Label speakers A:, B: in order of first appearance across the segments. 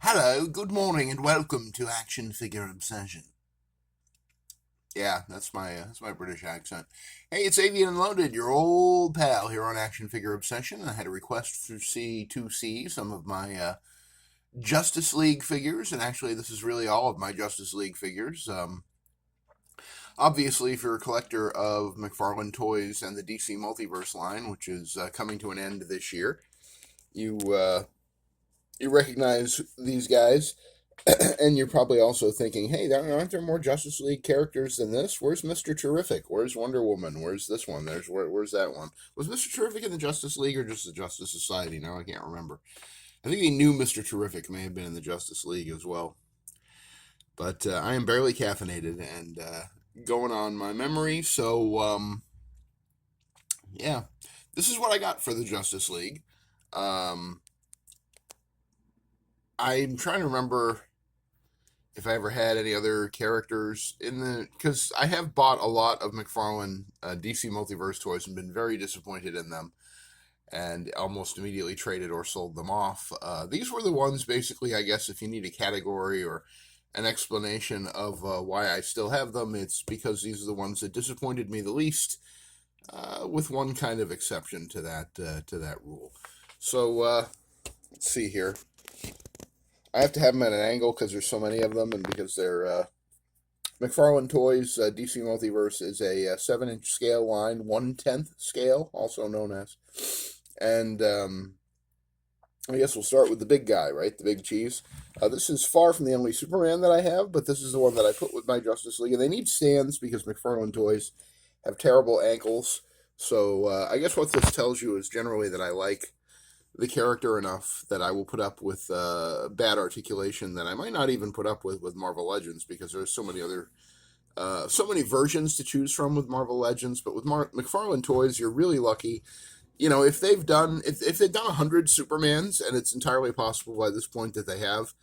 A: Hello, good morning, and welcome to Action Figure Obsession. Yeah, that's my British accent. Hey, it's Avian and Loaded, your old pal here on Action Figure Obsession. I had a request to see some of my Justice League figures, and actually, this is really all of my Justice League figures. Obviously, if you're a collector of McFarlane toys and the DC Multiverse line, which is coming to an end this year, you you recognize these guys. And you're probably also thinking, hey, aren't there more Justice League characters than this? Where's Mr. Terrific? Where's Wonder Woman? Where's this one? Where's that one? Was Mr. Terrific in the Justice League or just the Justice Society? Now I can't remember. I think the new Mr. Terrific may have been in the Justice League as well. But I am barely caffeinated and going on my memory. So, yeah, this is what I got for the Justice League. Um, I'm trying to remember if I ever had any other characters in the, because I have bought a lot of McFarlane DC Multiverse toys and been very disappointed in them, and almost immediately traded or sold them off. These were the ones, basically, I guess, if you need a category or an explanation of why I still have them, it's because these are the ones that disappointed me the least, with one kind of exception to that rule. So let's see here. I have to have them at an angle because there's so many of them, and because they're McFarlane Toys. DC Multiverse is a 7-inch scale line, 1/10 scale, also known as. And I guess we'll start with the big guy, right? The big cheese. This is far from the only Superman that I have, but this is the one that I put with my Justice League. And they need stands because McFarlane Toys have terrible ankles. So I guess what this tells you is generally that I like the character enough that I will put up with bad articulation that I might not even put up with Marvel Legends, because there's so many other so many versions to choose from with Marvel Legends. But with McFarlane Toys, you're really lucky. You know, if they've done 100 Supermans, and it's entirely possible by this point that they have,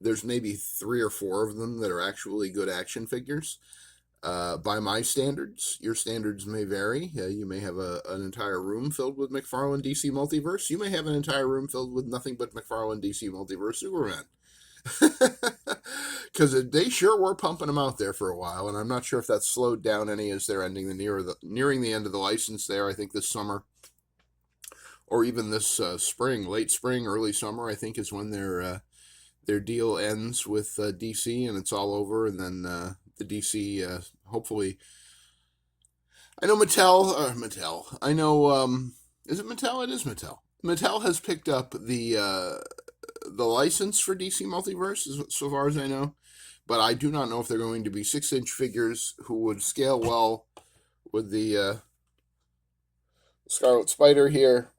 A: there's maybe 3 or 4 of them that are actually good action figures. By my standards, your standards may vary. You may have an entire room filled with McFarlane DC Multiverse. You may have an entire room filled with nothing but McFarlane DC Multiverse Superman. Because they sure were pumping them out there for a while, and I'm not sure if that's slowed down any as they're nearing the end of the license there. I think this summer, or even this spring, late spring, early summer, I think is when their deal ends with DC, and it's all over, and then the DC, hopefully. I know Mattel. I know, is it Mattel? It is Mattel. Mattel has picked up the license for DC Multiverse, so far as I know, but I do not know if they're going to be 6-inch figures who would scale well with the Scarlet Spider here.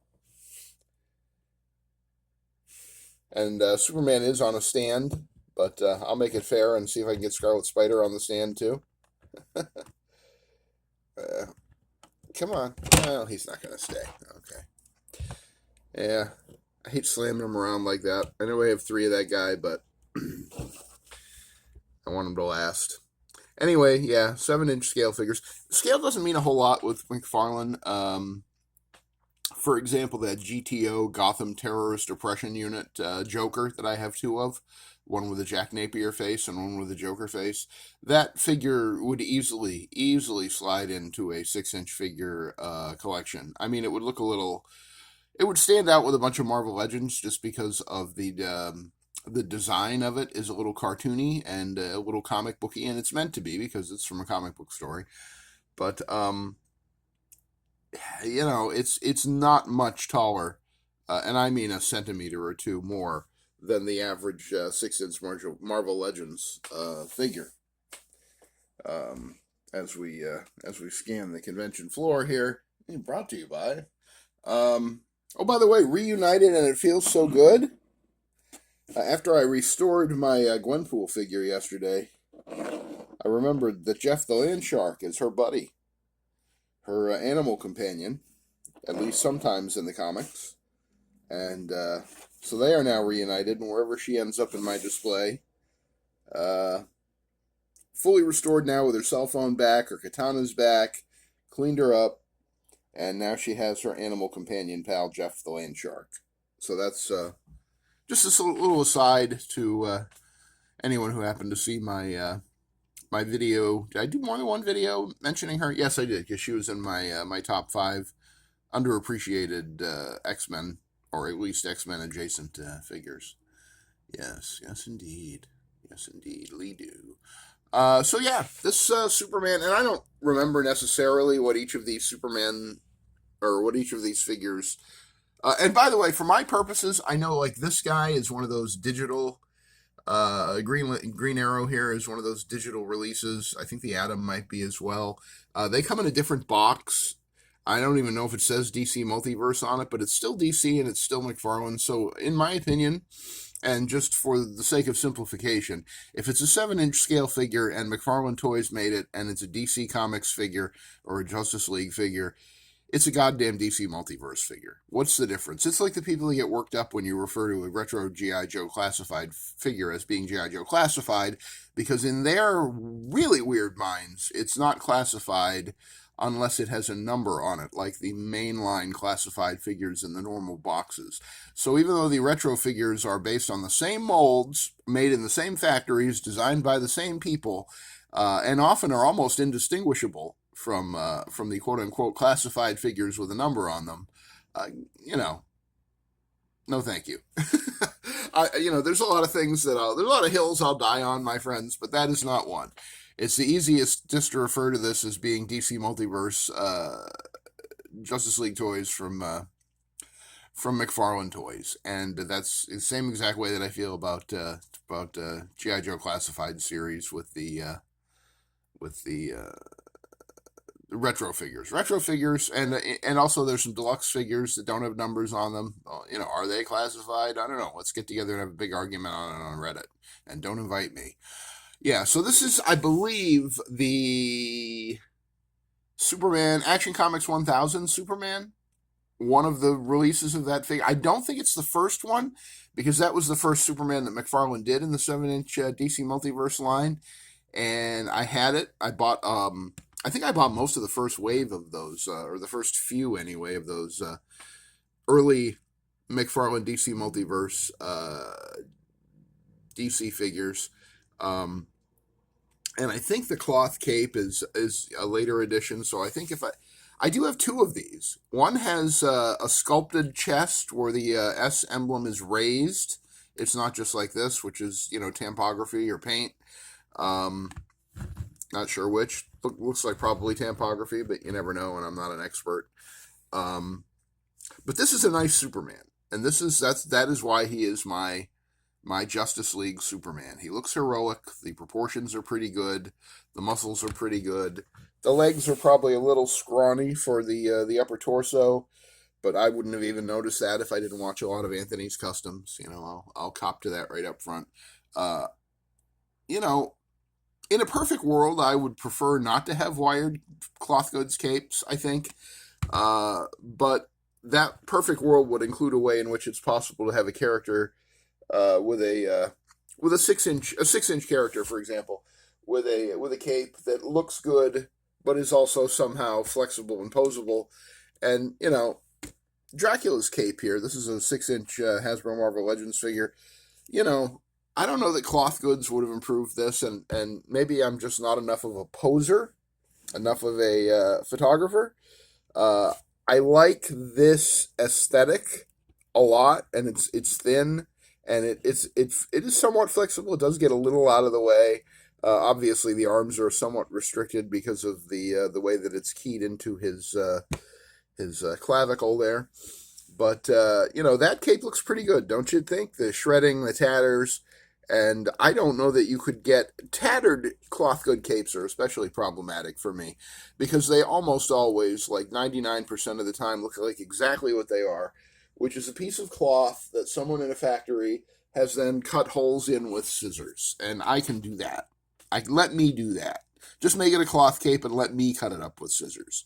A: And Superman is on a stand, but I'll make it fair and see if I can get Scarlet Spider on the stand too. Come on. Well, he's not going to stay. Okay. Yeah. I hate slamming him around like that. I know I have 3 of that guy, but I want him to last. Anyway, yeah, 7-inch scale figures. Scale doesn't mean a whole lot with McFarlane. For example, that GTO Gotham Terrorist Oppression Unit Joker that I have 2 of, one with a Jack Napier face and one with a Joker face. That figure would easily slide into a 6-inch figure collection. I mean, it would look a little. It would stand out with a bunch of Marvel Legends just because of the design of it is a little cartoony and a little comic booky, and it's meant to be because it's from a comic book story. But you know, it's not much taller, and I mean a centimeter or 2 more than the average 6-inch Marvel Legends figure. As we scan the convention floor here, brought to you by. Oh, by the way, reunited, and it feels so good. After I restored my Gwenpool figure yesterday, I remembered that Jeff the Land Shark is her buddy, her animal companion, at least sometimes in the comics. And so they are now reunited, and wherever she ends up in my display, fully restored now with her cell phone back, her katana's back, cleaned her up, and now she has her animal companion pal, Jeff the Land Shark. So that's just a little aside to anyone who happened to see my video. Did I do more than one video mentioning her? Yes, I did, because she was in my top 5 underappreciated X-Men, or at least X-Men adjacent figures. Yes, yes indeed. Yes indeed, Lee do. So yeah, this Superman, and I don't remember necessarily what each of these Superman, or what each of these figures. And by the way, for my purposes, I know like this guy is one of those digital. Green Arrow here is one of those digital releases. I think the Atom might be as well. They come in a different box. I don't even know if it says DC Multiverse on it, but it's still DC and it's still McFarlane. So, in my opinion, and just for the sake of simplification, if it's a 7-inch scale figure and McFarlane Toys made it, and it's a DC Comics figure or a Justice League figure, it's a goddamn DC Multiverse figure. What's the difference? It's like the people who get worked up when you refer to a retro G.I. Joe Classified figure as being G.I. Joe Classified, because in their really weird minds, it's not classified unless it has a number on it, like the mainline classified figures in the normal boxes. So even though the retro figures are based on the same molds, made in the same factories, designed by the same people, and often are almost indistinguishable from the quote-unquote classified figures with a number on them, you know, no thank you. There's a lot of things there's a lot of hills I'll die on, my friends, but that is not one. It's the easiest just to refer to this as being DC Multiverse Justice League toys from McFarlane Toys, and that's the same exact way that I feel about G.I. Joe Classified series with the retro figures, and also there's some deluxe figures that don't have numbers on them. Are they classified? I don't know. Let's get together and have a big argument on it on Reddit, and don't invite me. Yeah, so this is, I believe, the Superman Action Comics 1000 Superman, one of the releases of that figure. I don't think it's the first one, because that was the first Superman that McFarlane did in the 7-inch DC Multiverse line, and I had it. I think I bought most of the first wave of those, or the first few anyway, of those early McFarlane DC Multiverse DC figures. And I think the cloth cape is a later edition. So I think I do have 2 of these. One has a sculpted chest where the S emblem is raised. It's not just like this, which is, tampography or paint. Not sure which. Looks like probably tampography, but you never know, and I'm not an expert. But this is a nice Superman, and that is why he is my Justice League Superman. He looks heroic. The proportions are pretty good. The muscles are pretty good. The legs are probably a little scrawny for the upper torso, but I wouldn't have even noticed that if I didn't watch a lot of Anthony's Customs. I'll cop to that right up front. In a perfect world, I would prefer not to have wired cloth goods capes, I think. But that perfect world would include a way in which it's possible to have a character with a 6-inch character, for example, with a cape that looks good but is also somehow flexible and posable. And Dracula's cape here. This is a 6-inch Hasbro Marvel Legends figure. I don't know that cloth goods would have improved this, and maybe I'm just not enough of a poser, enough of a photographer. I like this aesthetic a lot, and it's thin. And it is somewhat flexible. It does get a little out of the way. Obviously, the arms are somewhat restricted because of the way that it's keyed into his clavicle there. But that cape looks pretty good, don't you think? The shredding, the tatters, and I don't know that you could get tattered cloth good capes are especially problematic for me, because they almost always, like 99% of the time, look like exactly what they are, which is a piece of cloth that someone in a factory has then cut holes in with scissors. And I can do that. Let me do that. Just make it a cloth cape and let me cut it up with scissors.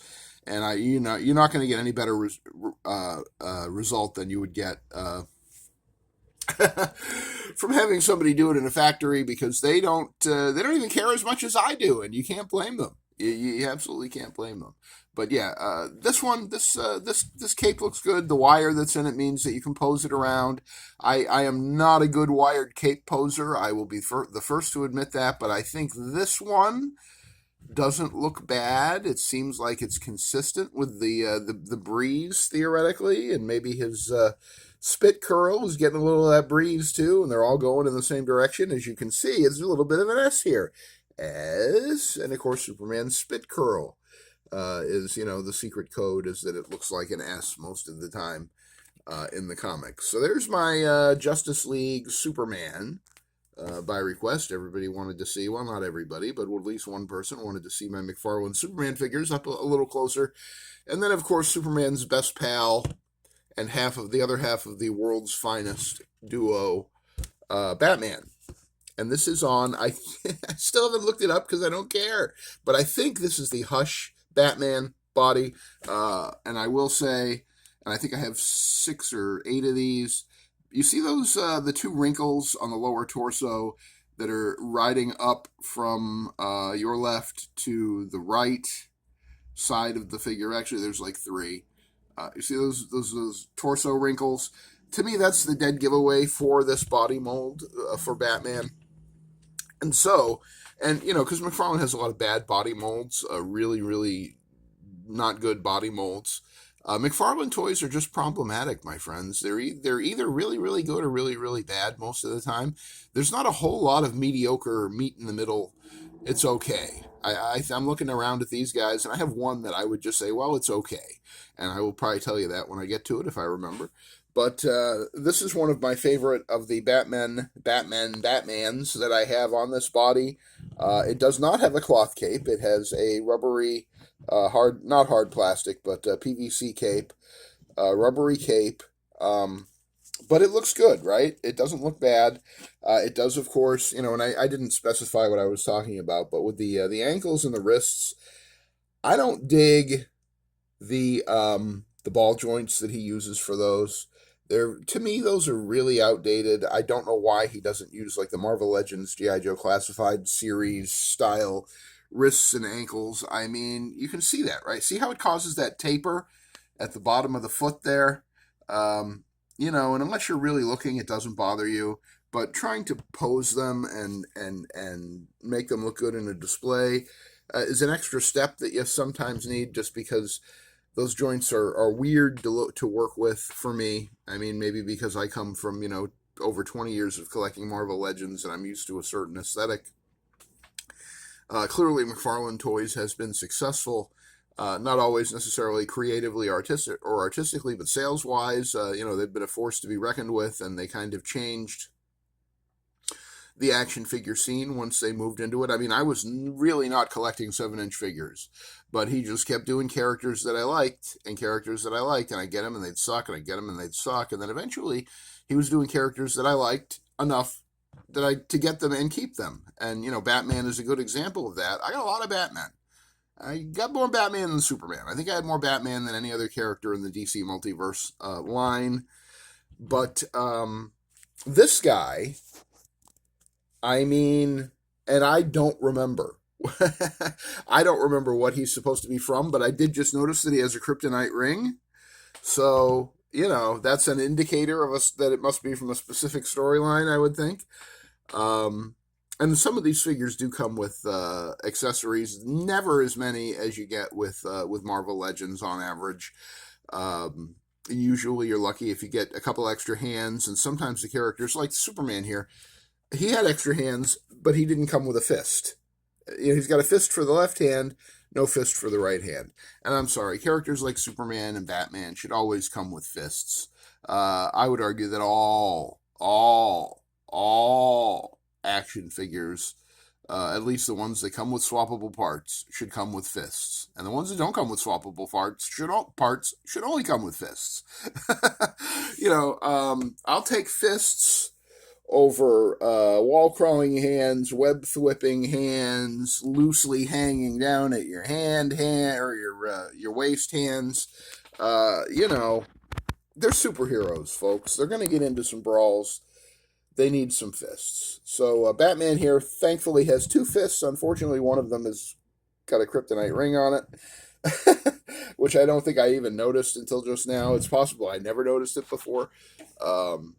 A: And you're not going to get any better result than you would get from having somebody do it in a factory, because they don't even care as much as I do, and you can't blame them. You absolutely can't blame them. But yeah, this one, this cape looks good. The wire that's in it means that you can pose it around. I am not a good wired cape poser. I will be the first to admit that. But I think this one doesn't look bad. It seems like it's consistent with the breeze theoretically, and maybe his spit curl is getting a little of that breeze too, and they're all going in the same direction. As you can see, it's a little bit of an S here. S, and of course Superman's spit curl is, the secret code is that it looks like an S most of the time in the comics. So there's my Justice League Superman. By request, everybody wanted to see, well, not everybody, but at least one person wanted to see my McFarlane Superman figures up a little closer. And then, of course, Superman's best pal and the other half of the world's finest duo, Batman. And this is on, I still haven't looked it up because I don't care, but I think this is the Hush Batman body. And I will say, and I think I have 6 or 8 of these. You see those, the 2 wrinkles on the lower torso that are riding up from your left to the right side of the figure? Actually, there's like 3. You see those torso wrinkles? To me, that's the dead giveaway for this body mold for Batman. And so, because McFarlane has a lot of bad body molds, really, really not good body molds. McFarlane toys are just problematic, my friends. They're either really, really good or really, really bad most of the time. There's not a whole lot of mediocre meat in the middle. It's okay. I'm looking around at these guys, and I have one that I would just say, well, it's okay. And I will probably tell you that when I get to it, if I remember. But this is one of my favorite of the Batmans that I have on this body. It does not have a cloth cape. It has a rubbery, not hard plastic, but PVC cape, rubbery cape. But it looks good, right? It doesn't look bad. It does, of course, and I didn't specify what I was talking about, but with the ankles and the wrists, I don't dig the ball joints that he uses for those. To me, those are really outdated. I don't know why he doesn't use like the Marvel Legends G.I. Joe Classified series style wrists and ankles. I mean, you can see that, right? See how it causes that taper at the bottom of the foot there? And unless you're really looking, it doesn't bother you. But trying to pose them and make them look good in a display is an extra step that you sometimes need, just because those joints are weird to work with for me. I mean, maybe because I come from, over 20 years of collecting Marvel Legends and I'm used to a certain aesthetic. Clearly, McFarlane Toys has been successful, not always necessarily creatively artistically, but sales-wise. They've been a force to be reckoned with, and they kind of changed the action figure scene once they moved into it. I mean, I was really not collecting 7-inch figures, but he just kept doing characters that I liked, and I get them and they'd suck, and I get them and they'd suck, and then eventually he was doing characters that I liked enough to get them and keep them. And, Batman is a good example of that. I got a lot of Batman. I got more Batman than Superman. I think I had more Batman than any other character in the DC Multiverse line. But this guy, I mean, and I don't remember. I don't remember what he's supposed to be from, but I did just notice that he has a kryptonite ring. So, that's an indicator of us that it must be from a specific storyline, I would think. And some of these figures do come with accessories, never as many as you get with Marvel Legends on average. Usually you're lucky if you get a couple extra hands, and sometimes the characters, like Superman here, he had extra hands, but he didn't come with a fist. He's got a fist for the left hand, no fist for the right hand. And I'm sorry, characters like Superman and Batman should always come with fists. I would argue that all action figures, at least the ones that come with swappable parts, should come with fists. And the ones that don't come with swappable parts should only come with fists. I'll take fists over wall-crawling hands, web-thwipping hands, loosely hanging down at your hand or your waist hands. They're superheroes, folks. They're going to get into some brawls. They need some fists. So Batman here, thankfully, has 2 fists. Unfortunately, one of them is got a kryptonite ring on it, which I don't think I even noticed until just now. It's possible I never noticed it before. Um,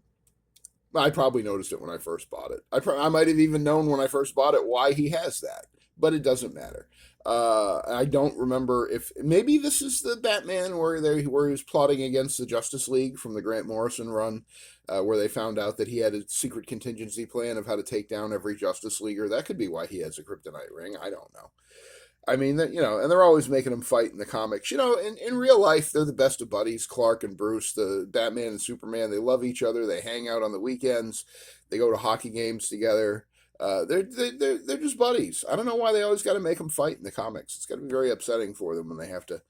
A: I probably noticed it when I first bought it. I might have even known when I first bought it why he has that, but it doesn't matter. I don't remember if maybe this is the Batman where he was plotting against the Justice League from the Grant Morrison run, where they found out that he had a secret contingency plan of how to take down every Justice Leaguer. That could be why he has a kryptonite ring. I don't know. I mean, that and they're always making them fight in the comics. In real life, they're the best of buddies. Clark and Bruce, the Batman and Superman, they love each other. They hang out on the weekends. They go to hockey games together. They're just buddies. I don't know why they always got to make them fight in the comics. It's got to be very upsetting for them when they have to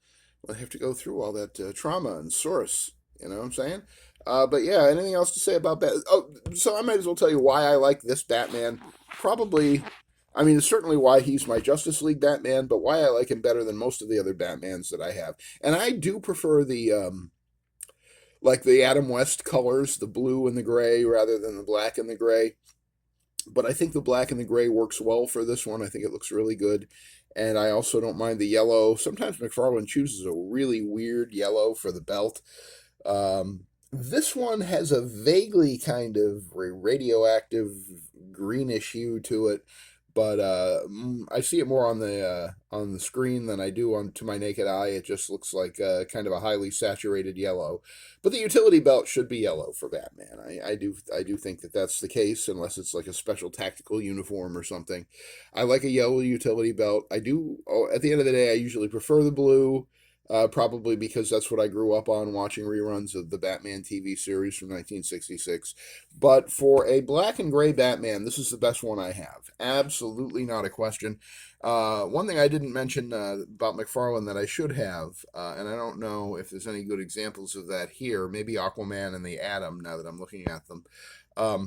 A: go through all that trauma and source. You know what I'm saying? But yeah, anything else to say about that? Oh, so I might as well tell you why I like this Batman. Probably, I mean, it's certainly why he's my Justice League Batman, but why I like him better than most of the other Batmans that I have. And I do prefer the Adam West colors, the blue and the gray, rather than the black and the gray. But I think the black and the gray works well for this one. I think it looks really good. And I also don't mind the yellow. Sometimes McFarlane chooses a really weird yellow for the belt. This one has a vaguely kind of radioactive greenish hue to it, but I see it more on the screen than I do to my naked eye. It just looks like kind of a highly saturated yellow. But the utility belt should be yellow for Batman. I do think that that's the case, unless it's like a special tactical uniform or something. I like a yellow utility belt. I do. Oh, at the end of the day, I usually prefer the blue. Probably because that's what I grew up on, watching reruns of the Batman TV series from 1966. But for a black and gray Batman, this is the best one I have. Absolutely not a question. One thing I didn't mention about McFarlane that I should have, and I don't know if there's any good examples of that here, maybe Aquaman and the Atom, now that I'm looking at them. A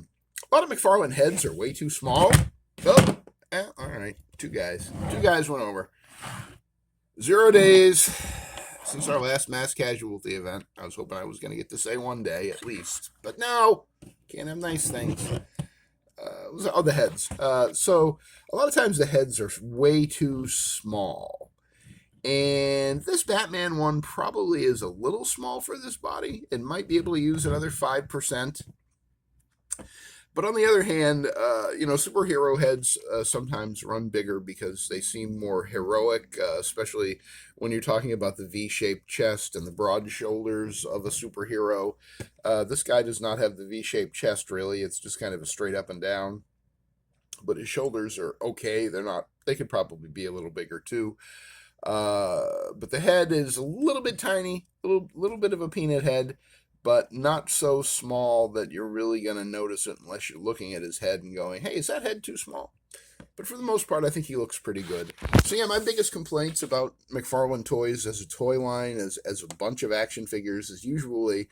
A: lot of McFarlane heads are way too small. Oh, all right. Two guys went over. 0 days since our last mass casualty event. I was hoping I was going to get to say one day at least, but no, can't have nice things. The heads. So a lot of times the heads are way too small, and this Batman one probably is a little small for this body. It might be able to use another 5%. But on the other hand, superhero heads sometimes run bigger because they seem more heroic, especially when you're talking about the V-shaped chest and the broad shoulders of a superhero. This guy does not have the V-shaped chest, really. It's just kind of a straight up and down. But his shoulders are okay. They could probably be a little bigger, too. But the head is a little bit tiny, a little bit of a peanut head, but not so small that you're really going to notice it unless you're looking at his head and going, hey, is that head too small? But for the most part, I think he looks pretty good. So yeah, my biggest complaints about McFarlane Toys as a toy line, as a bunch of action figures, is usually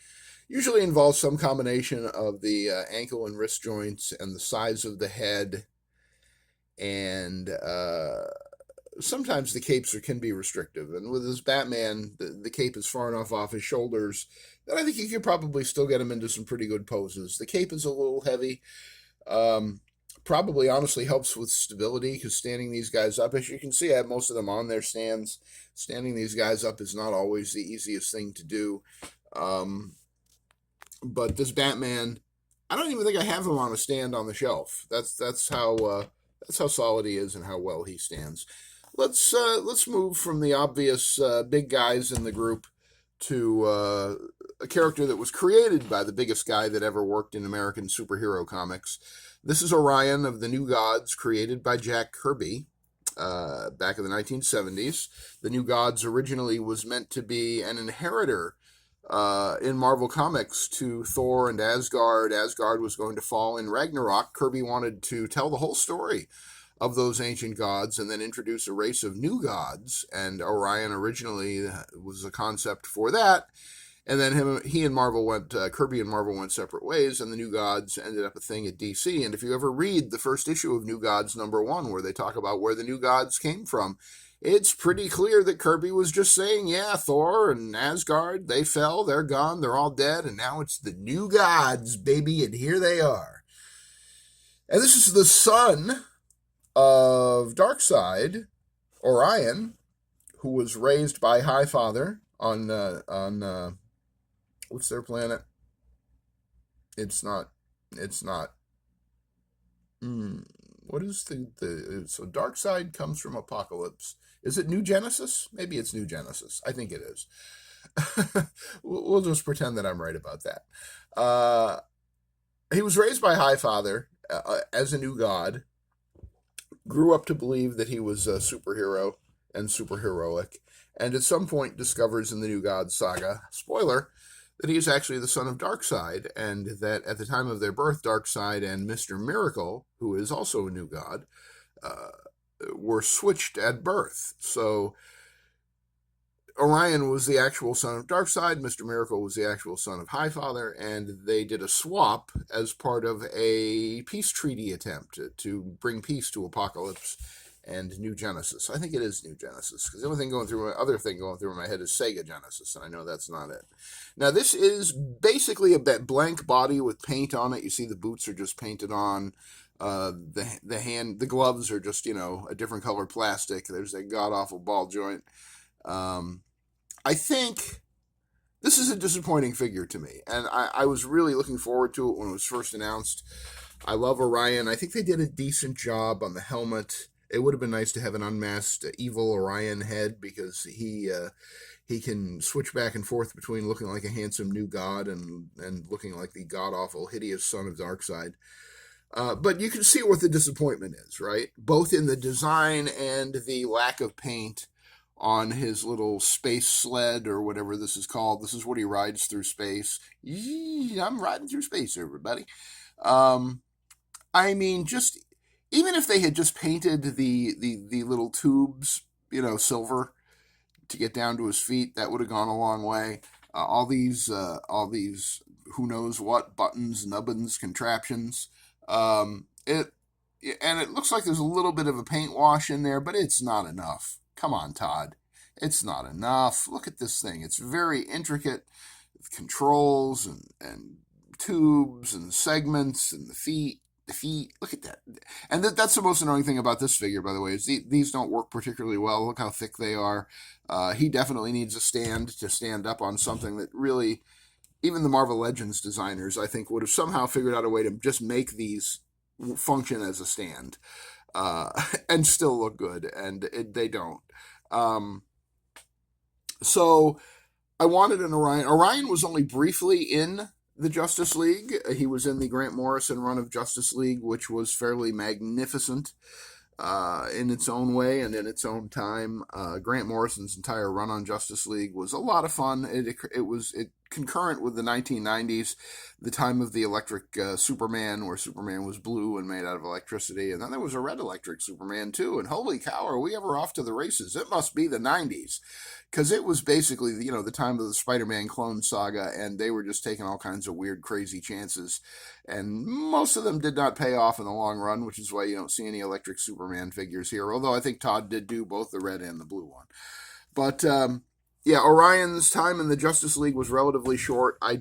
A: involves some combination of the ankle and wrist joints and the size of the head, and sometimes the capes can be restrictive. And with this Batman, the cape is far enough off his shoulders that I think you could probably still get him into some pretty good poses. The cape is a little heavy. Probably honestly helps with stability, because standing these guys up, as you can see, I have most of them on their stands. Standing these guys up is not always the easiest thing to do. But this Batman, I don't even think I have him on a stand on the shelf. That's how solid he is and how well he stands. Let's move from the obvious big guys in the group to a character that was created by the biggest guy that ever worked in American superhero comics. This is Orion of the New Gods, created by Jack Kirby back in the 1970s. The New Gods originally was meant to be an inheritor in Marvel Comics to Thor and Asgard. Asgard was going to fall in Ragnarok. Kirby wanted to tell the whole story of those ancient gods and then introduce a race of new gods. And Orion originally was a concept for that. And then Kirby and Marvel went separate ways, and the New Gods ended up a thing at DC. And if you ever read the first issue of New Gods #1, where they talk about where the New Gods came from, it's pretty clear that Kirby was just saying, yeah, Thor and Asgard, they fell, they're gone, they're all dead, and now it's the New Gods, baby, and here they are. And this is the son of Darkseid, Orion, who was raised by Highfather on what's their planet? It's not. It's not. Mm, what is the so dark side comes from Apocalypse. Is it New Genesis? Maybe it's New Genesis. I think it is. We'll just pretend that I'm right about that. Uh, he was raised by Highfather as a new god, grew up to believe that he was a superhero and superheroic, and at some point discovers in the New God saga, spoiler, that he is actually the son of Darkseid, and that at the time of their birth, Darkseid and Mr. Miracle, who is also a new god, uh, were switched at birth. So Orion was the actual son of Darkseid, Mr. Miracle was the actual son of Highfather, and they did a swap as part of a peace treaty attempt to bring peace to Apocalypse and New Genesis. I think it is New Genesis, because the only thing other thing going through my head is Sega Genesis, and I know that's not it. Now, this is basically a blank body with paint on it. You see the boots are just painted on. The gloves are just, a different color plastic. There's that god-awful ball joint. I think this is a disappointing figure to me, and I was really looking forward to it when it was first announced. I love Orion. I think they did a decent job on the helmet. It would have been nice to have an unmasked evil Orion head, because he can switch back and forth between looking like a handsome new god and looking like the god-awful, hideous son of Darkseid. But you can see what the disappointment is, right? Both in the design and the lack of paint on his little space sled, or whatever this is called. This is what he rides through space. Yee, I'm riding through space, everybody. I mean, just even if they had just painted the little tubes, silver to get down to his feet, that would have gone a long way. All these who knows what buttons, nubbins, contraptions. It looks like there's a little bit of a paint wash in there, but it's not enough. Come on, Todd. It's not enough. Look at this thing. It's very intricate with controls and tubes and segments and the feet. Look at that. And that's the most annoying thing about this figure, by the way, is these don't work particularly well. Look how thick they are. He definitely needs a stand to stand up on something that really, even the Marvel Legends designers, I think, would have somehow figured out a way to just make these function as a stand. And still look good, and they don't. So I wanted an Orion. Orion was only briefly in the Justice League. He was in the Grant Morrison run of Justice League, which was fairly magnificent in its own way and in its own time. Grant Morrison's entire run on Justice League was a lot of fun. It was concurrent with the 1990s, the time of the electric Superman, where Superman was blue and made out of electricity, and then there was a red electric Superman too, and holy cow, are we ever off to the races? It must be the 90s, because it was basically, the time of the Spider-Man clone saga, and they were just taking all kinds of weird, crazy chances, and most of them did not pay off in the long run, which is why you don't see any electric Superman figures here, although I think Todd did do both the red and the blue one. But yeah, Orion's time in the Justice League was relatively short. I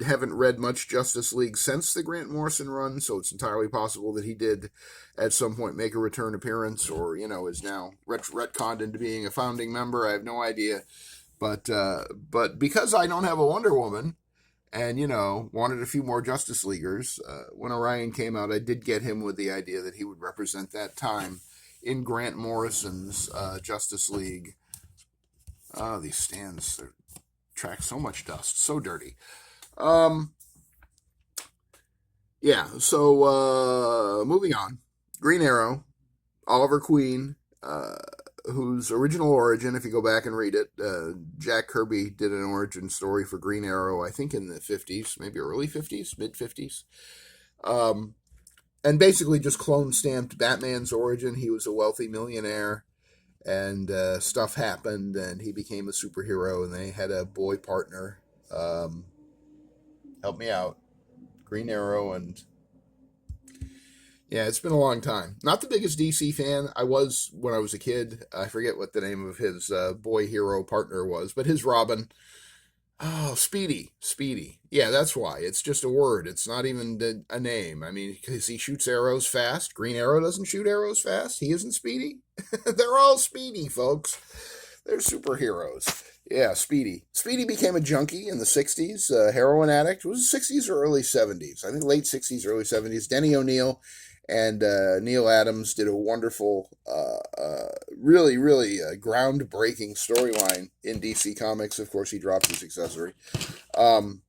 A: haven't read much Justice League since the Grant Morrison run, so it's entirely possible that he did at some point make a return appearance, or, is now retconned into being a founding member. I have no idea. But because I don't have a Wonder Woman, and, wanted a few more Justice Leaguers, when Orion came out, I did get him with the idea that he would represent that time in Grant Morrison's Justice League. Oh, these stands attract so much dust, so dirty. Yeah, so moving on. Green Arrow, Oliver Queen, whose original origin, if you go back and read it, Jack Kirby did an origin story for Green Arrow, I think in the 50s, maybe early 50s, mid 50s. And basically just clone stamped Batman's origin. He was a wealthy millionaire, and stuff happened, and he became a superhero, and they had a boy partner. Help me out. Green Arrow, and yeah, it's been a long time. Not the biggest DC fan. I was when I was a kid. I forget what the name of his boy hero partner was, but his Robin. Oh, Speedy, Speedy. Yeah, that's why. It's just a word. It's not even a name. I mean, because he shoots arrows fast. Green Arrow doesn't shoot arrows fast. He isn't Speedy. They're all Speedy, folks. They're superheroes. Yeah, Speedy. Speedy became a junkie in the 60s, heroin addict. Was it 60s or early 70s? I think late 60s, early 70s. Denny O'Neil and Neil Adams did a wonderful, really groundbreaking storyline in DC Comics. Of course, he dropped his accessory. Um,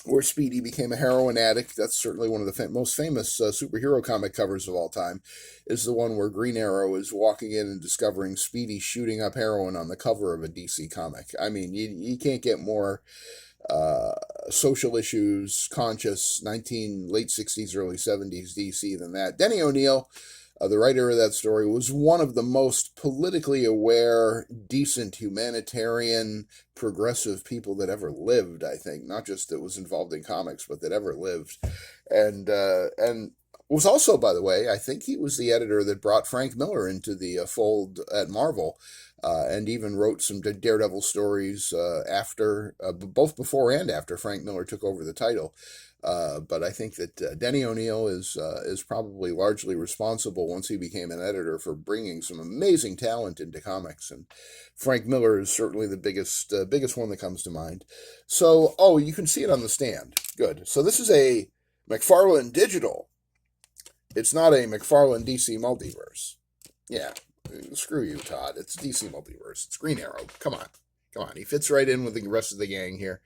A: where Speedy became a heroin addict. That's certainly one of the most famous superhero comic covers of all time, is the one where Green Arrow is walking in and discovering Speedy shooting up heroin on the cover of a DC comic. I mean, you can't get more uh, social issues conscious late 60s, early 70s DC than that. Denny O'Neil, the writer of that story, was one of the most politically aware, decent, humanitarian, progressive people that ever lived, I think. Not just that was involved in comics, but that ever lived. And was also, by the way, I think he was the editor that brought Frank Miller into the fold at Marvel. And even wrote some Daredevil stories both before and after Frank Miller took over the title. But I think that Denny O'Neil is probably largely responsible once he became an editor for bringing some amazing talent into comics, and Frank Miller is certainly the biggest one that comes to mind. So, oh, you can see it on the stand. Good. So this is a McFarlane digital. It's not a McFarlane DC multiverse. Yeah, screw you, Todd. It's DC multiverse. It's Green Arrow. Come on. He fits right in with the rest of the gang here.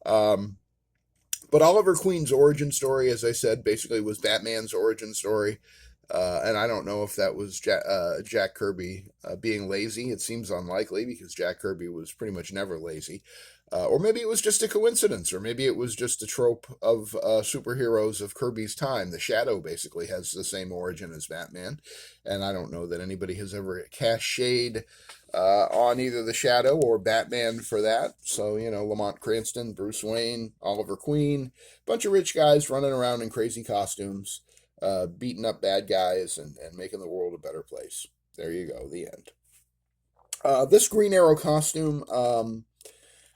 A: But Oliver Queen's origin story, as I said, basically was Batman's origin story. And I don't know if that was Jack Kirby being lazy. It seems unlikely because Jack Kirby was pretty much never lazy. Or maybe it was just a coincidence, or maybe it was just a trope of superheroes of Kirby's time. The Shadow basically has the same origin as Batman, and I don't know that anybody has ever cast shade on either the Shadow or Batman for that. So, Lamont Cranston, Bruce Wayne, Oliver Queen, bunch of rich guys running around in crazy costumes, beating up bad guys and making the world a better place. There you go, the end. This Green Arrow costume,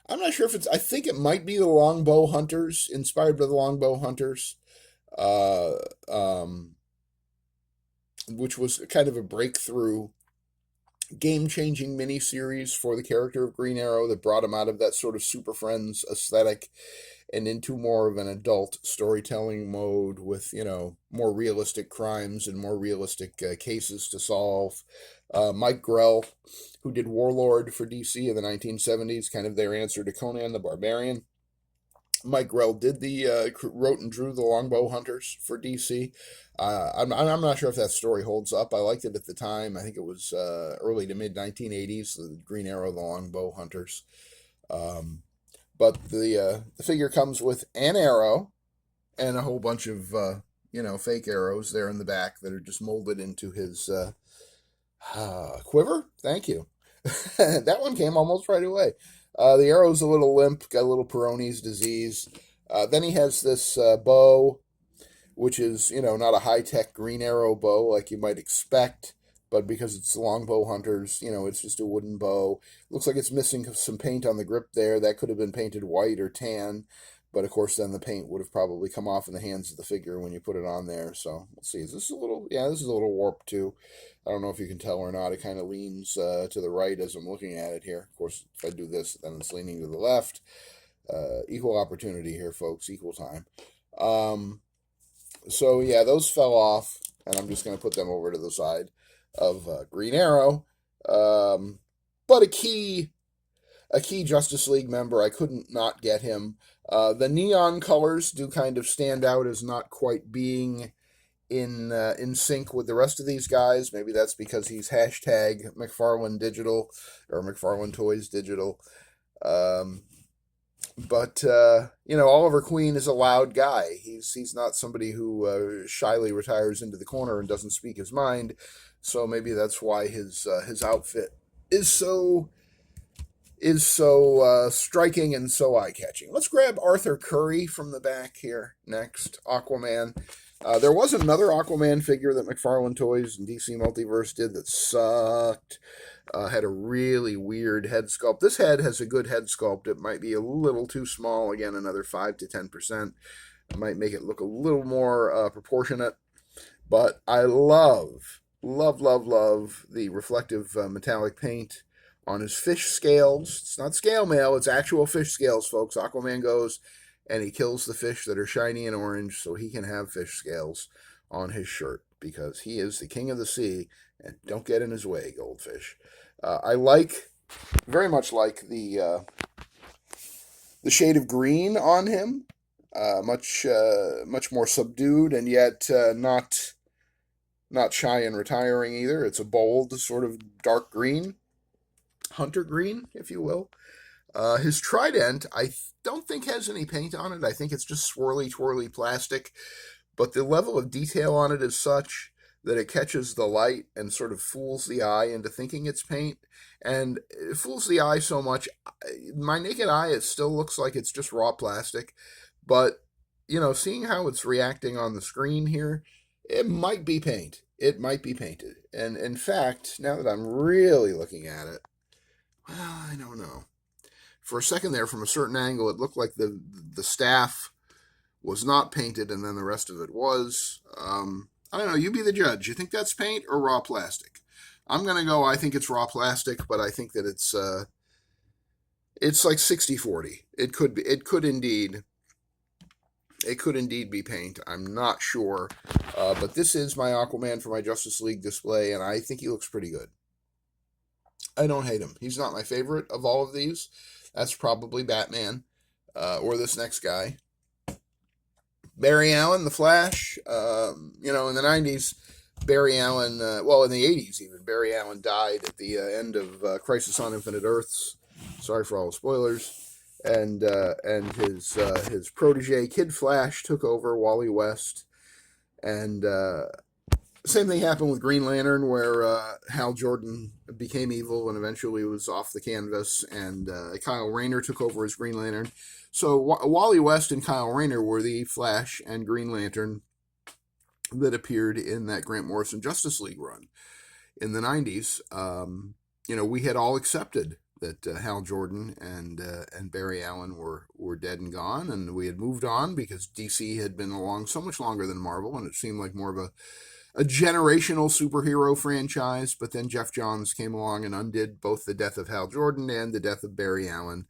A: I'm not sure if I think it might be the Longbow Hunters, inspired by the Longbow Hunters, uh, um, which was kind of a breakthrough, game-changing miniseries for the character of Green Arrow that brought him out of that sort of Super Friends aesthetic and into more of an adult storytelling mode with, more realistic crimes and more realistic cases to solve. Mike Grell, who did Warlord for DC in the 1970s, kind of their answer to Conan the Barbarian. Mike Grell wrote and drew the Longbow Hunters for DC. I'm not sure if that story holds up. I liked it at the time. I think it was early to mid 1980s. The Green Arrow, the Longbow Hunters. But the figure comes with an arrow and a whole bunch of fake arrows there in the back that are just molded into his quiver. Thank you. That one came almost right away. The arrow's a little limp, got a little Peyronie's disease. Then he has this bow, which is, not a high-tech Green Arrow bow like you might expect, but because it's Longbow Hunters, it's just a wooden bow. Looks like it's missing some paint on the grip there. That could have been painted white or tan, but of course then the paint would have probably come off in the hands of the figure when you put it on there. So let's see, this is a little warped too. I don't know if you can tell or not. It kind of leans to the right as I'm looking at it here. Of course, if I do this, then it's leaning to the left. Equal opportunity here, folks. Equal time. So yeah, those fell off, and I'm just going to put them over to the side of Green Arrow. But a key Justice League member, I couldn't not get him. The neon colors do kind of stand out as not quite being in sync with the rest of these guys. Maybe that's because he's hashtag McFarlane Digital or McFarlane Toys Digital. But Oliver Queen is a loud guy. He's not somebody who shyly retires into the corner and doesn't speak his mind. So maybe that's why his outfit is so striking and so eye-catching. Let's grab Arthur Curry from the back here next. Aquaman. There was another Aquaman figure that McFarlane Toys and DC Multiverse did that sucked. Had a really weird head sculpt. This head has a good head sculpt. It might be a little too small. Again, another 5 to 10%. It might make it look a little more proportionate. But I love the reflective metallic paint on his fish scales. It's not scale mail, it's actual fish scales, folks. Aquaman goes and he kills the fish that are shiny and orange so he can have fish scales on his shirt because he is the king of the sea and don't get in his way, goldfish. I very much like the shade of green on him. Much more subdued and yet not shy and retiring either. It's a bold sort of dark green, hunter green, if you will. His trident, don't think has any paint on it. I think it's just swirly, twirly plastic. But the level of detail on it is such that it catches the light and sort of fools the eye into thinking it's paint. And it fools the eye so much, my naked eye, it still looks like it's just raw plastic. But, seeing how it's reacting on the screen here, it might be paint. It might be painted. And in fact, now that I'm really looking at it, well, I don't know. For a second there, from a certain angle, it looked like the staff was not painted and then the rest of it was. I don't know. You be the judge. You think that's paint or raw plastic? I'm going to go, I think it's raw plastic, but I think that it's like 60-40. It could indeed be paint. I'm not sure. But this is my Aquaman for my Justice League display, and I think he looks pretty good. I don't hate him. He's not my favorite of all of these. That's probably Batman, or this next guy. Barry Allen, The Flash. In the 90s, Barry Allen, in the 80s even, Barry Allen died at the end of Crisis on Infinite Earths. Sorry for all the spoilers. And his protege, Kid Flash, took over, Wally West. And same thing happened with Green Lantern, where Hal Jordan became evil and eventually was off the canvas, and Kyle Rayner took over as Green Lantern. So Wally West and Kyle Rayner were the Flash and Green Lantern that appeared in that Grant Morrison Justice League run in the 90s. We had all accepted that Hal Jordan and Barry Allen were dead and gone, and we had moved on because DC had been along so much longer than Marvel, and it seemed like more of a generational superhero franchise. But then Jeff Johns came along and undid both the death of Hal Jordan and the death of Barry Allen.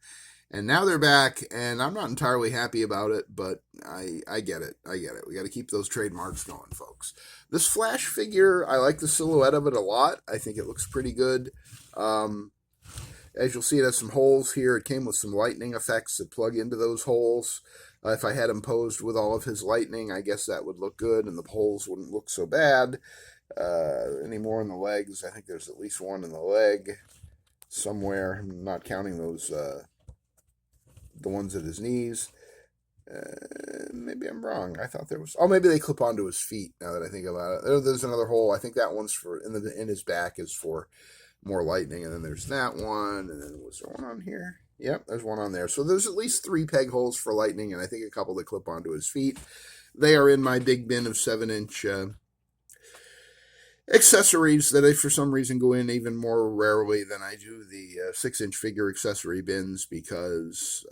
A: And now they're back, and I'm not entirely happy about it, but I get it. We got to keep those trademarks going, folks. This Flash figure, I like the silhouette of it a lot. I think it looks pretty good. As you'll see, it has some holes here. It came with some lightning effects that plug into those holes. If I had him posed with all of his lightning, I guess that would look good, and the holes wouldn't look so bad. Any more in the legs? I think there's at least one in the leg somewhere. I'm not counting those, the ones at his knees. Maybe I'm wrong. I thought there was... Oh, maybe they clip onto his feet, now that I think about it. There's another hole. I think that one's for... In his back is for more lightning, and then there's that one, and then was there one on here? Yep, there's one on there. So there's at least 3 peg holes for lightning, and I think a couple that clip onto his feet. They are in my big bin of 7-inch accessories that I, for some reason, go in even more rarely than I do the 6-inch figure accessory bins, because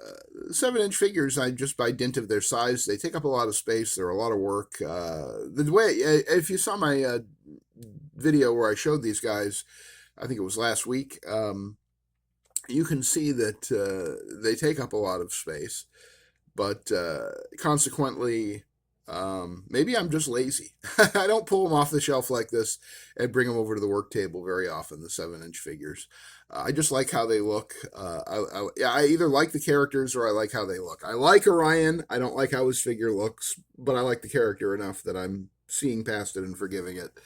A: 7-inch figures, just by dint of their size, they take up a lot of space. They're a lot of work. The way, if you saw my video where I showed these guys, I think it was last week, you can see that they take up a lot of space, but consequently, maybe I'm just lazy. I don't pull them off the shelf like this and bring them over to the work table very often, the 7-inch figures. I just like how they look. I either like the characters or I like how they look. I like Orion. I don't like how his figure looks, but I like the character enough that I'm seeing past it and forgiving it.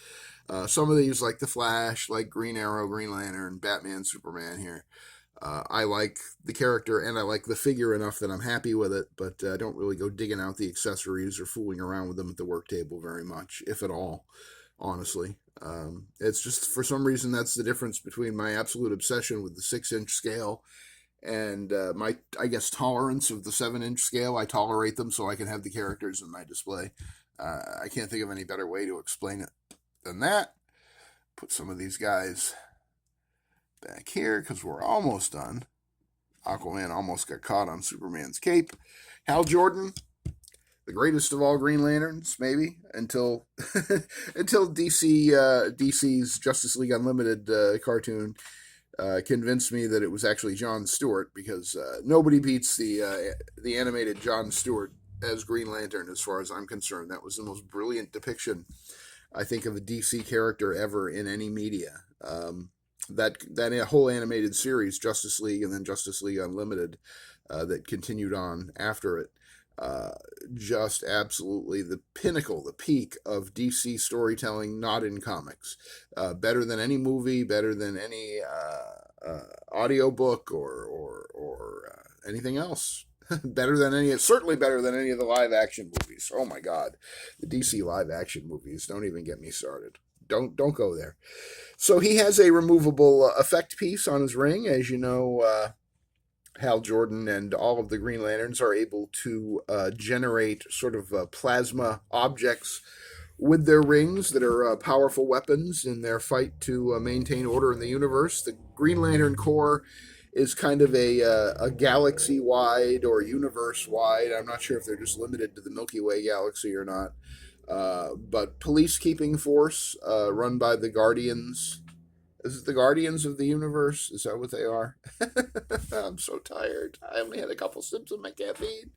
A: Some of these, like the Flash, like Green Arrow, Green Lantern, Batman, Superman here. I like the character and I like the figure enough that I'm happy with it, but I don't really go digging out the accessories or fooling around with them at the work table very much, if at all, honestly. It's just, for some reason, that's the difference between my absolute obsession with the 6-inch scale and my, I guess, tolerance of the 7-inch scale. I tolerate them so I can have the characters in my display. I can't think of any better way to explain it than that. Put some of these guys back here because we're almost done. Aquaman almost got caught on Superman's cape. Hal Jordan, the greatest of all Green Lanterns, maybe until until DC's Justice League Unlimited cartoon convinced me that it was actually Jon Stewart, because nobody beats the animated Jon Stewart as Green Lantern as far as I'm concerned. That was the most brilliant depiction, I think, of a DC character ever in any media. That whole animated series, Justice League and then Justice League Unlimited, that continued on after it, just absolutely the pinnacle, the peak of DC storytelling, not in comics. Better than any movie, better than any audio book or anything else. Certainly better than any of the live action movies. Oh my God, the DC live action movies, don't even get me started. Don't go there. So he has a removable effect piece on his ring. As you know, Hal Jordan and all of the Green Lanterns are able to generate sort of plasma objects with their rings that are powerful weapons in their fight to maintain order in the universe. The Green Lantern Corps is kind of a galaxy-wide or universe-wide. I'm not sure if they're just limited to the Milky Way galaxy or not. But police-keeping force run by the Guardians. Is it the Guardians of the Universe? Is that what they are? I'm so tired. I only had a couple sips of my caffeine.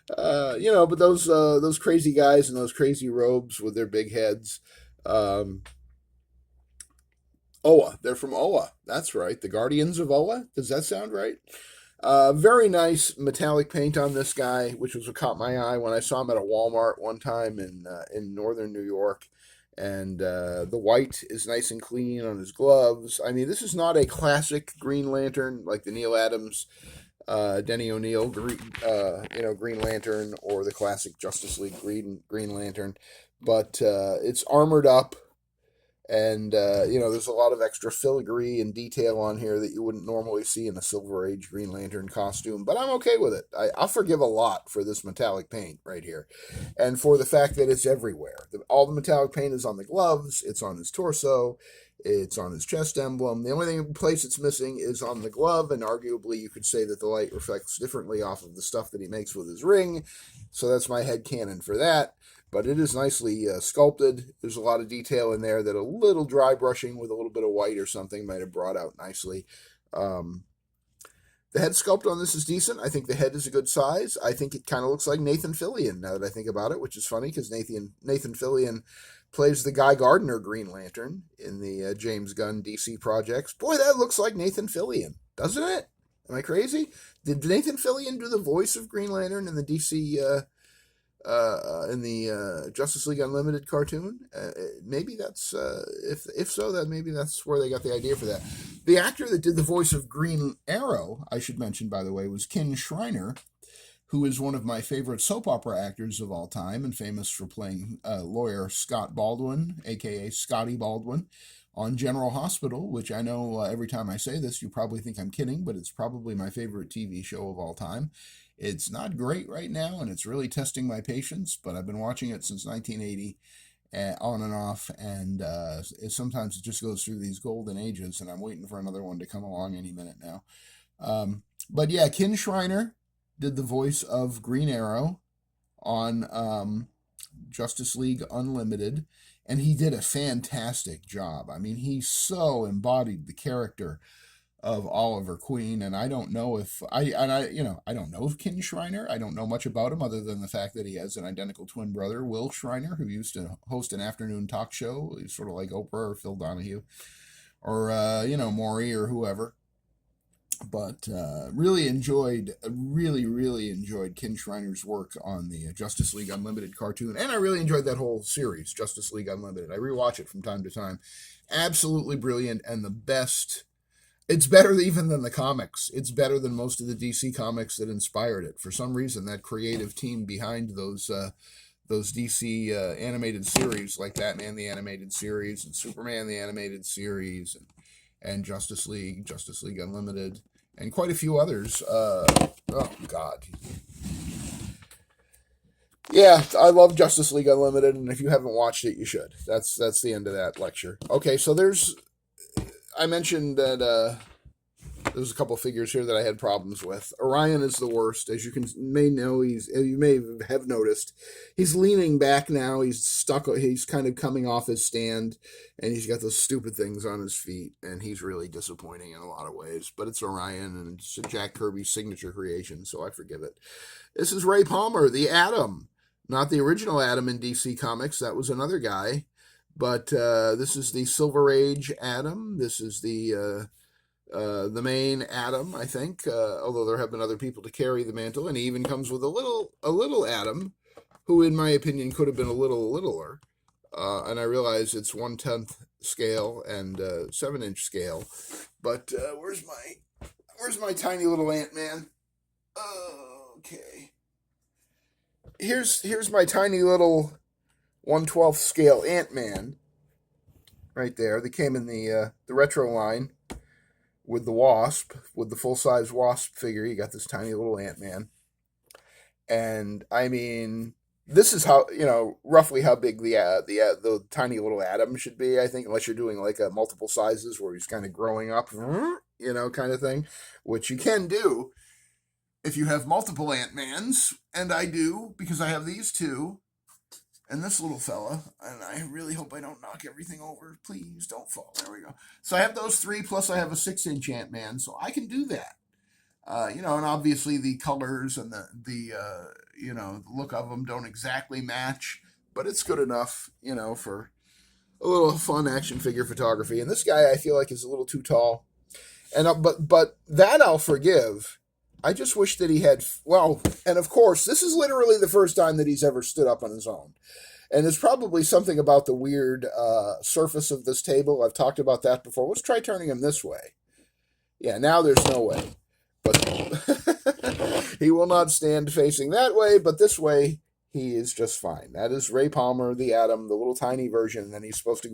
A: But those crazy guys in those crazy robes with their big heads. Oa. They're from Oa. That's right. The Guardians of Oa. Does that sound right? Very nice metallic paint on this guy, which was what caught my eye when I saw him at a Walmart one time in northern New York. And the white is nice and clean on his gloves. I mean, this is not a classic Green Lantern like the Neil Adams, Denny O'Neil, Green Lantern, or the classic Justice League Green Lantern, but it's armored up. And, there's a lot of extra filigree and detail on here that you wouldn't normally see in a Silver Age Green Lantern costume. But I'm okay with it. I'll forgive a lot for this metallic paint right here. And for the fact that it's everywhere. All the metallic paint is on the gloves. It's on his torso. It's on his chest emblem. The only place it's missing is on the glove. And arguably, you could say that the light reflects differently off of the stuff that he makes with his ring. So that's my headcanon for that. But it is nicely sculpted. There's a lot of detail in there that a little dry brushing with a little bit of white or something might have brought out nicely. The head sculpt on this is decent. I think the head is a good size. I think it kind of looks like Nathan Fillion now that I think about it, which is funny because Nathan Fillion plays the Guy Gardner Green Lantern in the James Gunn DC projects. Boy, that looks like Nathan Fillion, doesn't it? Am I crazy? Did Nathan Fillion do the voice of Green Lantern in the DC... in the Justice League Unlimited cartoon? Maybe that's if so, then maybe that's where they got the idea for that. The actor that did the voice of Green Arrow, I should mention, by the way, was Ken Schreiner, who is one of my favorite soap opera actors of all time and famous for playing lawyer Scott Baldwin, aka Scotty Baldwin, on General Hospital, which I know every time I say this, you probably think I'm kidding, but it's probably my favorite TV show of all time. It's not great right now, and it's really testing my patience, but I've been watching it since 1980, on and off, and sometimes it just goes through these golden ages, and I'm waiting for another one to come along any minute now. But yeah, Ken Schreiner did the voice of Green Arrow on Justice League Unlimited, and he did a fantastic job. I mean, he so embodied the character of Oliver Queen, and I don't know if I don't know of Ken Schreiner. I don't know much about him other than the fact that he has an identical twin brother, Will Schreiner, who used to host an afternoon talk show. He's sort of like Oprah or Phil Donahue, or Maury or whoever. But really enjoyed Ken Schreiner's work on the Justice League Unlimited cartoon, and I really enjoyed that whole series, Justice League Unlimited. I rewatch it from time to time. Absolutely brilliant, and the best. It's better even than the comics. It's better than most of the DC comics that inspired it. For some reason, that creative team behind those DC animated series, like Batman the Animated Series and Superman the Animated Series and Justice League Unlimited, and quite a few others. Oh, God. Yeah, I love Justice League Unlimited, and if you haven't watched it, you should. That's the end of that lecture. Okay, so there's I mentioned that there's a couple figures here that I had problems with. Orion is the worst, as you may know. You may have noticed, he's leaning back now. He's stuck. He's kind of coming off his stand, and he's got those stupid things on his feet, and he's really disappointing in a lot of ways. But it's Orion, and it's a Jack Kirby signature creation, so I forgive it. This is Ray Palmer, the Atom, not the original Atom in DC Comics. That was another guy, but this is the Silver Age Atom. This is the main Atom, I think, although there have been other people to carry the mantle, and he even comes with a little Atom, who, in my opinion, could have been a little littler. And I realize it's 1/10 scale and 7-inch scale, but where's my tiny little Ant-Man? Okay, here's my tiny little 1/12 scale Ant-Man, right there. They came in the retro line. With the Wasp, with the full-size Wasp figure, you got this tiny little Ant-Man. And, I mean, this is how, roughly how big the tiny little Atom should be, I think, unless you're doing, like, multiple sizes where he's kind of growing up, kind of thing, which you can do if you have multiple Ant-Mans, and I do, because I have these two, and this little fella, and I really hope I don't knock everything over. Please don't fall. There we go. So I have those three, plus I have a 6-inch Ant-Man, so I can do that. And obviously the colors and the look of them don't exactly match, but it's good enough, for a little fun action figure photography. And this guy, I feel like, is a little too tall, and but that I'll forgive. I just wish that he had, and of course, this is literally the first time that he's ever stood up on his own. And it's probably something about the weird surface of this table. I've talked about that before. Let's try turning him this way. Yeah, now there's no way. But he will not stand facing that way, but this way he is just fine. That is Ray Palmer, the Atom, the little tiny version. And then he's supposed to,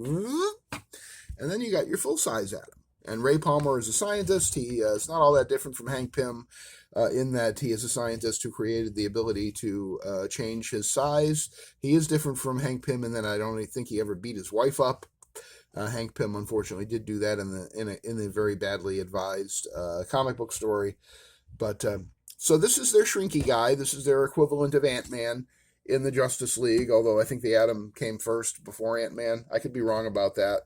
A: and then you got your full-size Atom. And Ray Palmer is a scientist. He is not all that different from Hank Pym in that he is a scientist who created the ability to change his size. He is different from Hank Pym in that I don't think he ever beat his wife up. Hank Pym, unfortunately, did do that in a very badly advised comic book story. But so this is their Shrinky guy. This is their equivalent of Ant-Man in the Justice League, although I think the Atom came first before Ant-Man. I could be wrong about that.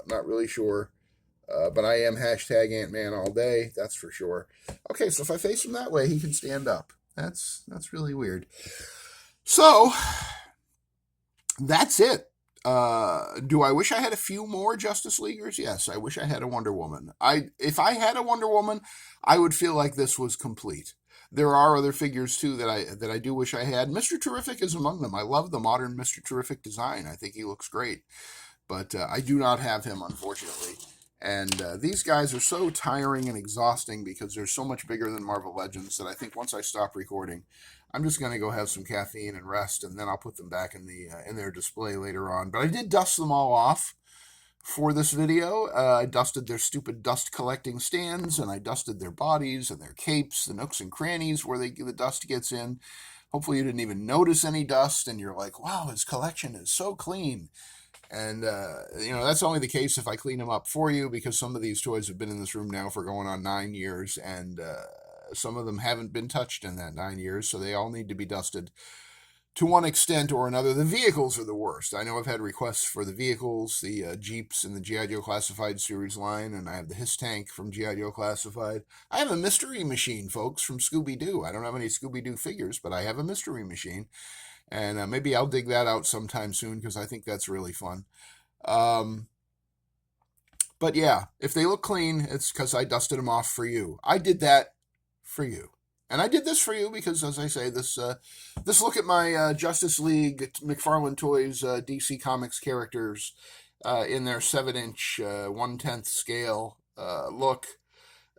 A: Not really sure. But I am hashtag Ant-Man all day, that's for sure. Okay, so if I face him that way, he can stand up. That's really weird. So, that's it. Do I wish I had a few more Justice Leaguers? Yes, I wish I had a Wonder Woman. If I had a Wonder Woman, I would feel like this was complete. There are other figures, too, that I do wish I had. Mr. Terrific is among them. I love the modern Mr. Terrific design. I think he looks great. But I do not have him, unfortunately. And these guys are so tiring and exhausting because they're so much bigger than Marvel Legends that I think once I stop recording, I'm just going to go have some caffeine and rest, and then I'll put them back in their display later on. But I did dust them all off for this video. I dusted their stupid dust collecting stands, and I dusted their bodies and their capes, the nooks and crannies where the dust gets in. Hopefully you didn't even notice any dust, and you're like, wow, his collection is so clean. And, that's only the case if I clean them up for you, because some of these toys have been in this room now for going on 9 years, and some of them haven't been touched in that 9 years, so they all need to be dusted to one extent or another. The vehicles are the worst. I know I've had requests for the vehicles, the Jeeps in the G.I. Joe Classified series line, and I have the Hiss Tank from G.I. Joe Classified. I have a Mystery Machine, folks, from Scooby-Doo. I don't have any Scooby-Doo figures, but I have a Mystery Machine. And maybe I'll dig that out sometime soon because I think that's really fun. But yeah, if they look clean, it's because I dusted them off for you. I did that for you. And I did this for you because, as I say, this look at my Justice League McFarlane Toys DC Comics characters in their 7-inch 1/10 scale look.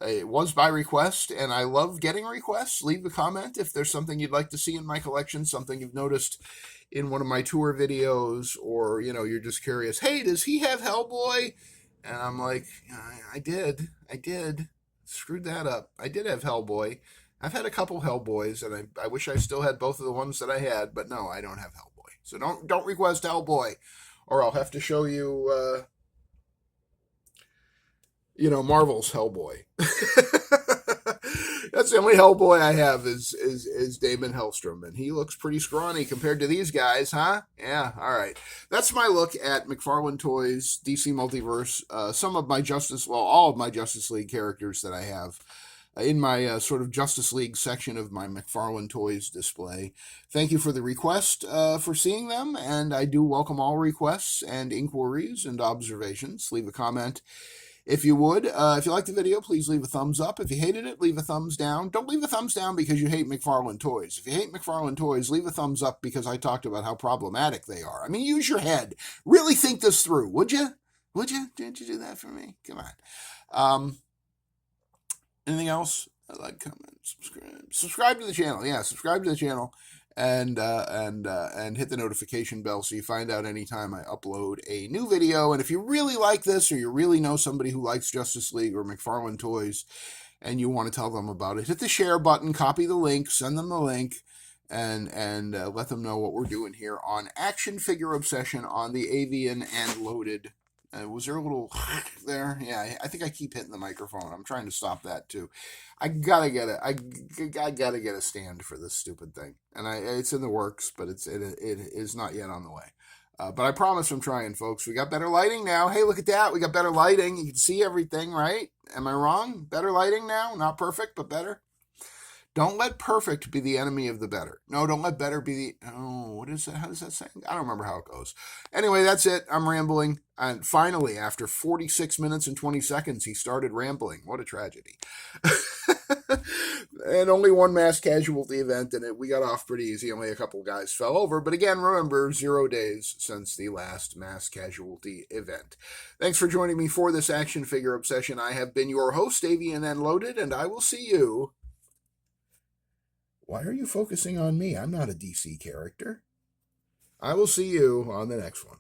A: It was by request, and I love getting requests. Leave a comment if there's something you'd like to see in my collection, something you've noticed in one of my tour videos, or, you're just curious, hey, does he have Hellboy? And I'm like, I did. Screwed that up. I did have Hellboy. I've had a couple Hellboys, and I wish I still had both of the ones that I had, but no, I don't have Hellboy. So don't request Hellboy, or I'll have to show you Marvel's Hellboy. That's the only Hellboy I have is Damon Hellstrom, and he looks pretty scrawny compared to these guys, huh? Yeah, all right. That's my look at McFarlane Toys, DC Multiverse. Some of my all of my Justice League characters that I have in my sort of Justice League section of my McFarlane Toys display. Thank you for the request for seeing them, and I do welcome all requests and inquiries and observations. Leave a comment if you would. If you liked the video, please leave a thumbs up. If you hated it, leave a thumbs down. Don't leave a thumbs down because you hate McFarlane Toys. If you hate McFarlane Toys, leave a thumbs up because I talked about how problematic they are. I mean, use your head. Really think this through, would you? Would you? Didn't you do that for me? Come on. Anything else? Like, comment, subscribe. Subscribe to the channel. Yeah, subscribe to the channel. And hit the notification bell so you find out anytime I upload a new video. And if you really like this, or you really know somebody who likes Justice League or McFarlane Toys, and you want to tell them about it, hit the share button, copy the link, send them the link, and let them know what we're doing here on Action Figure Obsession on the Avian and Loaded. Was there a little there? Yeah, I think I keep hitting the microphone. I'm trying to stop that too. I gotta get it. I gotta get a stand for this stupid thing, and it's in the works, but it is not yet on the way. But I promise I'm trying, folks. We got better lighting now. Hey, look at that. We got better lighting. You can see everything, right? Am I wrong? Better lighting now? Not perfect, but better. Don't let perfect be the enemy of the better. No, don't let better be the... Oh, what is that? How does that say? I don't remember how it goes. Anyway, that's it. I'm rambling. And finally, after 46 minutes and 20 seconds, he started rambling. What a tragedy. And only one mass casualty event, and we got off pretty easy. Only a couple guys fell over. But again, remember, 0 days since the last mass casualty event. Thanks for joining me for this Action Figure Obsession. I have been your host, Avian and Loaded, and I will see you... Why are you focusing on me? I'm not a DC character. I will see you on the next one.